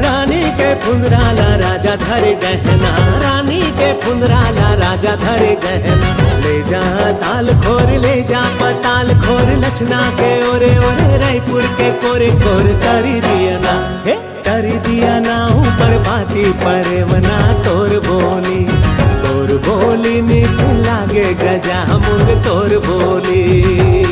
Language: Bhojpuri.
रानी के फुंदराला राजा धरे गहना, रानी के फुंदराला राजा धरे गहना। ले जा ताल खोर, ले जा पताल खोर, लचना के ओरे ओरे रायपुर के कोरे कोर तरी दिया ना, हे तरी दिया ना ऊपर बाती परे वना तोर बोली मीठ लागे गजा मुंग तोर बोली।